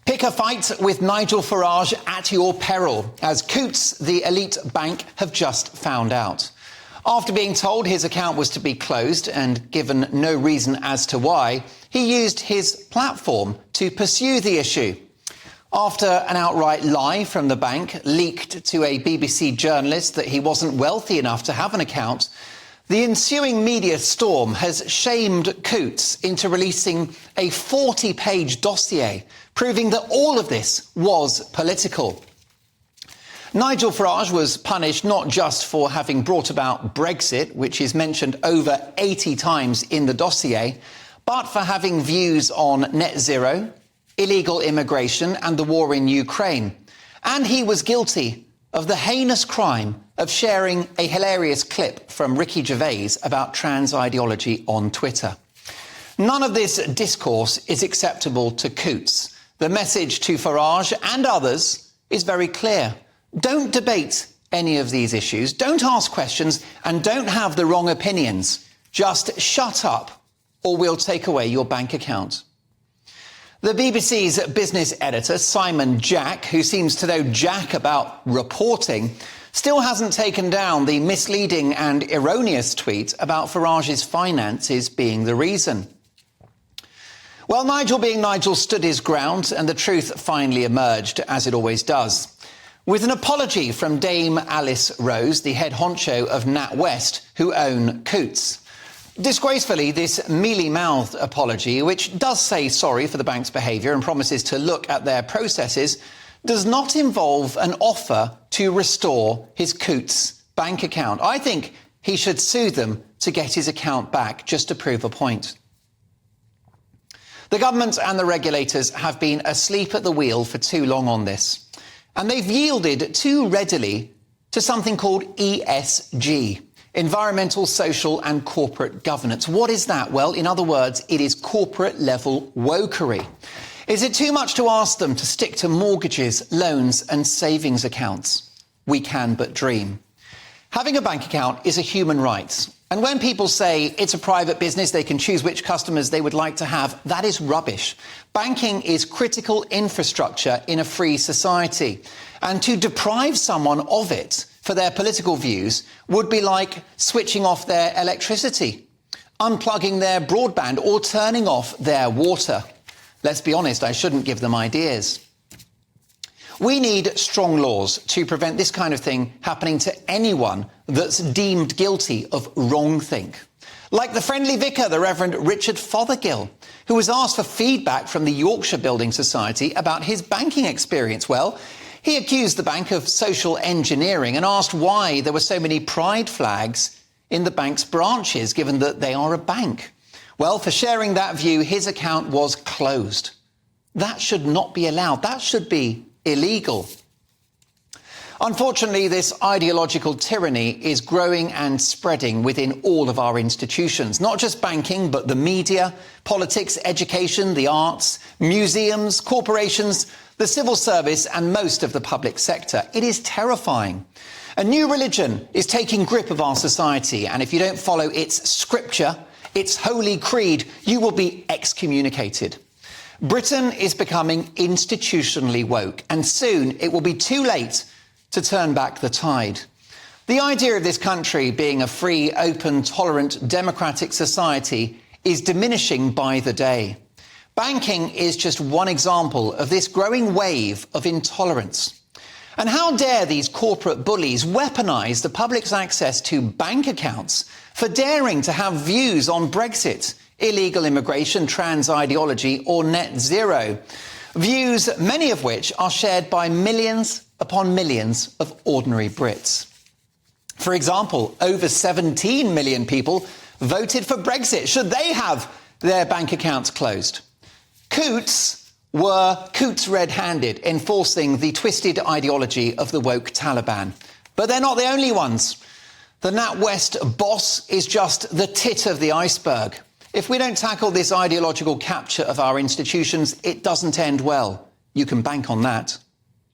Pick a fight with Nigel Farage at your peril, as Coutts, the elite bank, have just found out. After being told his account was to be closed and given no reason as to why, he used his platform to pursue the issue. After an outright lie from the bank leaked to a BBC journalist that he wasn't wealthy enough to have an account, the ensuing media storm has shamed Coutts into releasing a 40-page dossier proving that all of this was political. Nigel Farage was punished not just for having brought about Brexit, which is mentioned over 80 times in the dossier, but for having views on net zero, illegal immigration and the war in Ukraine. And he was guilty of the heinous crime of sharing a hilarious clip from Ricky Gervais about trans ideology on Twitter. None of this discourse is acceptable to Coutts. The message to Farage and others is very clear. Don't debate any of these issues, don't ask questions, and don't have the wrong opinions. Just shut up, or we'll take away your bank account. The BBC's business editor, Simon Jack, who seems to know jack about reporting, still hasn't taken down the misleading and erroneous tweet about Farage's finances being the reason. Well, Nigel being Nigel stood his ground and the truth finally emerged, as it always does. With an apology from Dame Alice Rose, the head honcho of NatWest, who own Coutts. Disgracefully, this mealy-mouthed apology, which does say sorry for the bank's behaviour and promises to look at their processes, does not involve an offer to restore his Coutts bank account. I think he should sue them to get his account back, just to prove a point. The government and the regulators have been asleep at the wheel for too long on this, and they've yielded too readily to something called ESG. Environmental, social and corporate governance. What is that? Well, in other words, it is corporate-level wokery. Is it too much to ask them to stick to mortgages, loans and savings accounts? We can but dream. Having a bank account is a human right. And when people say it's a private business, they can choose which customers they would like to have, that is rubbish. Banking is critical infrastructure in a free society. And to deprive someone of it for their political views would be like switching off their electricity, unplugging their broadband or turning off their water. Let's be honest, I shouldn't give them ideas. We need strong laws to prevent this kind of thing happening to anyone that's deemed guilty of wrongthink. Like the friendly vicar, the Reverend Richard Fothergill, who was asked for feedback from the Yorkshire Building Society about his banking experience. Well, he accused the bank of social engineering and asked why there were so many pride flags in the bank's branches, given that they are a bank. Well, for sharing that view, his account was closed. That should not be allowed. That should be illegal. Unfortunately, this ideological tyranny is growing and spreading within all of our institutions, not just banking, but the media, politics, education, the arts, museums, corporations, the civil service and most of the public sector. It is terrifying. A new religion is taking grip of our society, and if you don't follow its scripture, its holy creed, you will be excommunicated. Britain is becoming institutionally woke, and soon it will be too late to turn back the tide. The idea of this country being a free, open, tolerant, democratic society is diminishing by the day. Banking is just one example of this growing wave of intolerance. And how dare these corporate bullies weaponise the public's access to bank accounts for daring to have views on Brexit, illegal immigration, trans ideology or net zero. Views, many of which are shared by millions upon millions of ordinary Brits. For example, over 17 million people voted for Brexit. Should they have their bank accounts closed? Coutts were Coutts red-handed, enforcing the twisted ideology of the woke Taliban. But they're not the only ones. The NatWest boss is just the tit of the iceberg. If we don't tackle this ideological capture of our institutions, it doesn't end well. You can bank on that.